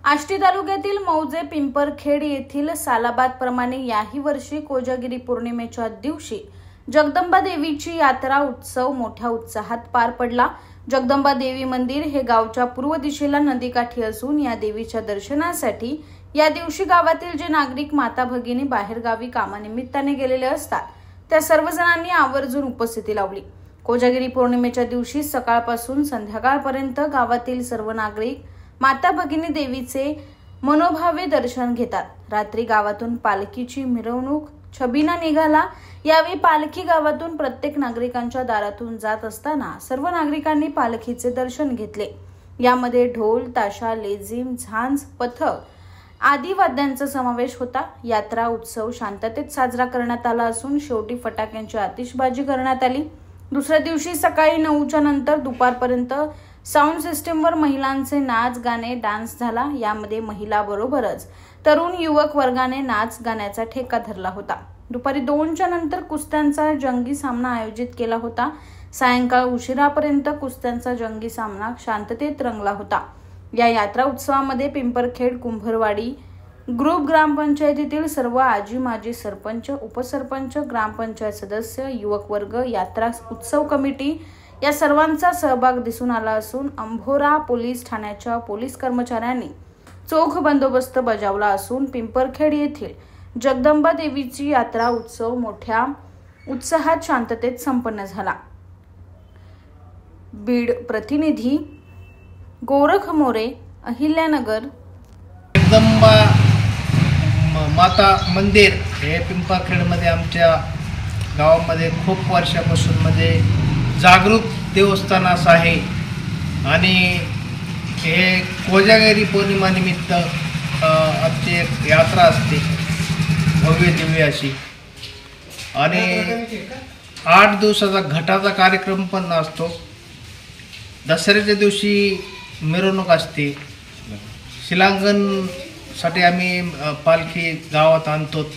आष्टी तालुक्यातील मौजे पिंपरखेड येथील सालाबाद प्रमाणे याही वर्षी कोजागिरी पौर्णिमेच्या दिवशी जगदंबा देवीची यात्रा उत्सव मोठ्या उत्साहात पार पडला। जगदंबा देवी मंदिर हे गावच्या पूर्व दिशेला नदीकाठी असून या देवीच्या दर्शनासाठी या दिवशी गावातील जे नागरिक माता भगिनी बाहेर गावी कामानिमित्ताने गेलेले असतात त्या सर्वजणांनी आवर्जून उपस्थिती लावली। कोजागिरी पौर्णिमेच्या दिवशी सकाळपासून संध्याकाळपर्यंत गावातील सर्व नागरिक माता भगिनी देवीचे मनोभावे दर्शन घेतात। रात्री गावातून पालखीची मिरवणूक छबिना निघाला। यावेळी पालखी गावातून प्रत्येक नागरिकांच्या दारातून जात असताना सर्व नागरिकांनी पालखीचे दर्शन घेतले। यामध्ये ढोल, ताशा, लेझीम, झांज, पथक आदी वाद्यांचा समावेश होता। यात्रा उत्सव शांततेत साजरा करण्यात आला असून शेवटी फटाक्यांची आतिषबाजी करण्यात आली। दुसऱ्या दिवशी सकाळी 9च्या नंतर दुपारपर्यंत साऊंड सिस्टमवर महिलांचे नाच गाणे डान्स झाला। यामध्ये महिला बरोबरच तरुण युवक वर्गाने नाच गाण्याचा ठेका धरला होता। दुपारी 2च्या नंतर कुस्त्यांचा जंगी सामना आयोजित केला होता। सायंकाळ उशिरापर्यंत कुस्त्यांचा जंगी सामना शांततेत रंगला होता। या यात्रा उत्सवामध्ये पिंपरखेड कुंभरवाडी ग्रुप ग्रामपंचायतीतील सर्व आजी माजी सरपंच, उपसरपंच, ग्रामपंचायत सदस्य, युवक वर्ग, यात्रा उत्सव कमिटी या सर्वांचा सहभाग दिसून आला असून अंभोरा पोलीस ठाण्याच्या पोलीस कर्मचाऱ्यांनी चोख बंदोबस्त बजावला असून पिंपरखेड येथील जगदंबा देवीची यात्रा उत्सव मोठ्या उत्साहात शांततेत संपन्न झाला। बीड प्रतिनिधी गोरख मोरे, अहिल्यानगर। जगदंबा माता मंदिर हे पिंपरखेडमध्ये आमच्या गावामध्ये खूप वर्षापासून जागृत देवस्थान असं आहे आणि हे कोजागिरी पौर्णिमा निमित्त आमची एक यात्रा असते भव्य दिव्य अशी आणि 8 दिवसाचा घटाचा कार्यक्रम पण असतो। दसऱ्याच्या दिवशी मिरवणूक असते। शिलांगणसाठी आम्ही पालखी गावात आणतो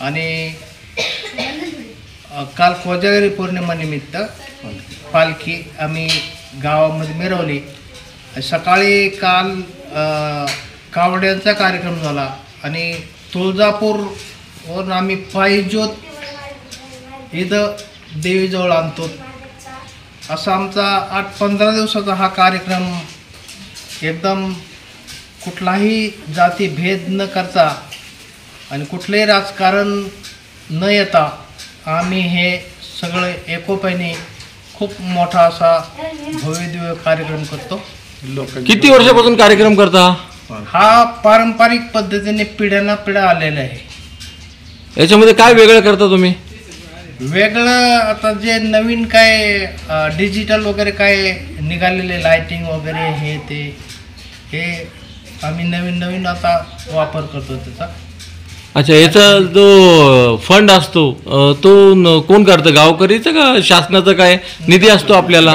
आणि काल कोजागिरी पौर्णिमा निमित्त पालखी आम्ही गावामध्ये मिरवली। सकाळी काल कावड्यांचा कार्यक्रम झाला आणि तुळजापूरवरून आम्ही पायी ज्योत इथं देवीजवळ आणतो। असा आमचा 8-15 दिवसाचा हा कार्यक्रम एकदम कुठलाही जाती भेद न करता आणि कुठलंही राजकारण न येता आम्ही हे सगळे एकोप्याने खूप मोठा असा भव्य दिव्य कार्यक्रम करतो। किती वर्षापासून कार्यक्रम करता? हा पारंपरिक पद्धतीने पिढ्याना पिढ्या आलेला आहे। याच्यामध्ये काय वेगळं करता तुम्ही? वेगळं आता जे नवीन काय डिजिटल वगैरे काय निघालेले लाइटिंग वगैरे हे आम्ही नवीन आता वापर करतो त्याचा। अच्छा, याचा जो फंड असतो तो कोण करतं? गावकरीचं का शासनाचा काय निधी असतो आपल्याला?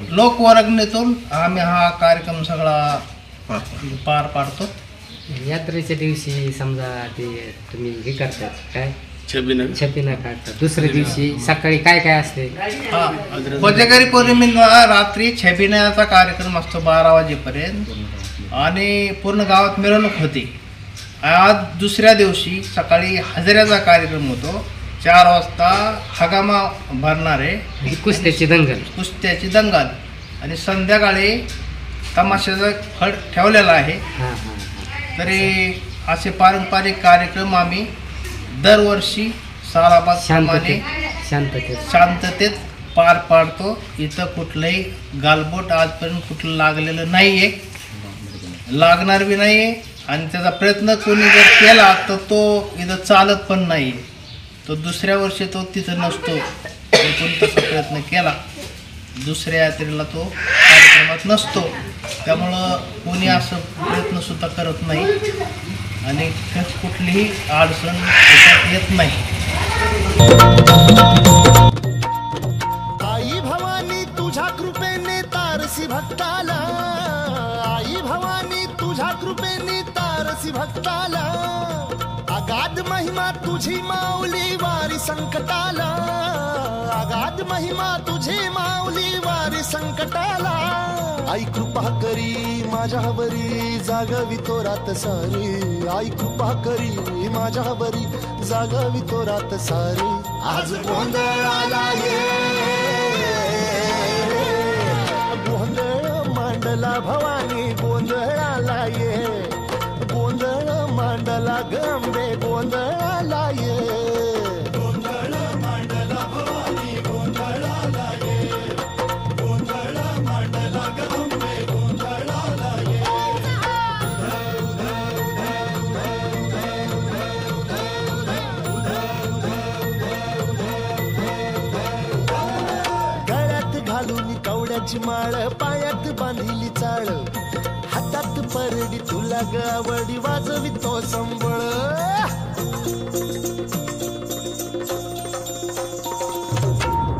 लोकवर्गणीतून आम्ही हा कार्यक्रम सगळा पार पाडतो। यात्रेच्या दिवशी समजा ते तुम्ही हे करतात काय छबिना काढतात, दुसऱ्या दिवशी सकाळी काय काय असते? कोजागिरी पौर्णिमेला रात्री छबिन्याचा कार्यक्रम असतो 12 वाजेपर्यंत आणि पूर्ण गावात मिरवणूक होती। आज दुसऱ्या दिवशी सकाळी हजेऱ्याचा कार्यक्रम होतो। 4 वाजता हगामा भरणारे कुस्त्याची दंगल आणि संध्याकाळी तमाशाचा फड ठेवलेला आहे। तरी असे पारंपरिक कार्यक्रम आम्ही दरवर्षी सालाबाद प्रमाणे शांततेत पार पाडतो। इथं कुठलंही गालबोट आजपर्यंत कुठलं लागलेलं नाही आहे, लागणार बी नाही आहे आणि त्याचा प्रयत्न कोणी जर केला तर तो इथं चालत पण नाही। तो दुसऱ्या वर्षी तो तिथं नसतो। कोणी तसा प्रयत्न केला दुसऱ्या यात्रेला तो कार्यक्रमात नसतो, त्यामुळं कोणी असं प्रयत्नसुद्धा करत नाही आणि कुठलीही अडचण येत नाही। आई भवानी तुझ्या कृपेने तारसी भक्ताला, आई भवानी तुझ्या कृपेने तारसी भक्ताला, अगाध महिमा तुझी माऊली वारी संकटाला, अगाध महिमा तुझी माऊली वारी संकटाला। आई कृपा करी माझ्यावरी जागवी तो रात सारी आई कृपा करी माझ्यावरी जागवी तो रात सारी आज गोंधळाला ये गोंधळ मांडला भवानी गोंधळाला ये गोंधळ मांडला गंबे गोंधळाला ये गोंधळ मांडला भवानी गोंधळाला ये गोंधळ मांडला गंबे गोंधळाला ये गळ्यात घालून कवड्याची माळ पायात बांधिली चाळ हातात परडी तुला गावडी वाजवी तो संबळ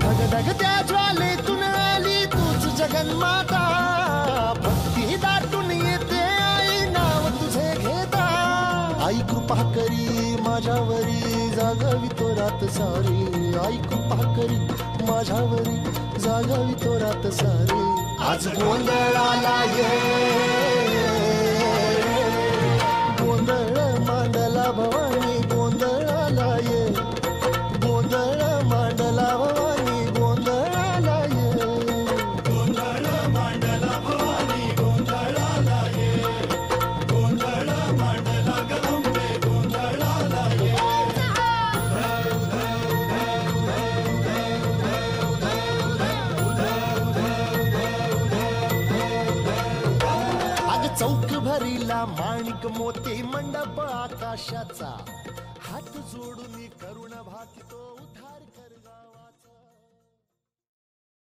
धगधग त्या ज्वालेतून आली तूच जगन्माता भक्ती दाटून येते आई नाव तुझे घेता आई कृपा करी माझ्यावरी जागवी तो रात सारी आई कृपा करी माझ्यावरी जागवी तो रात सारी आज गोंधळाला ये गोंधळ मांडला भवानी गोंधळाला ये गोंधळ मांडला भवानी गोंधळाला ये गोंधळ मांडला भवानी गोंधळाला ये गोंधळ मांडला गंबे गोंधळाला ये चौक भरीला माणिक मोती मंडप आकाशाचा हात जोडून करुण भाती तो उठा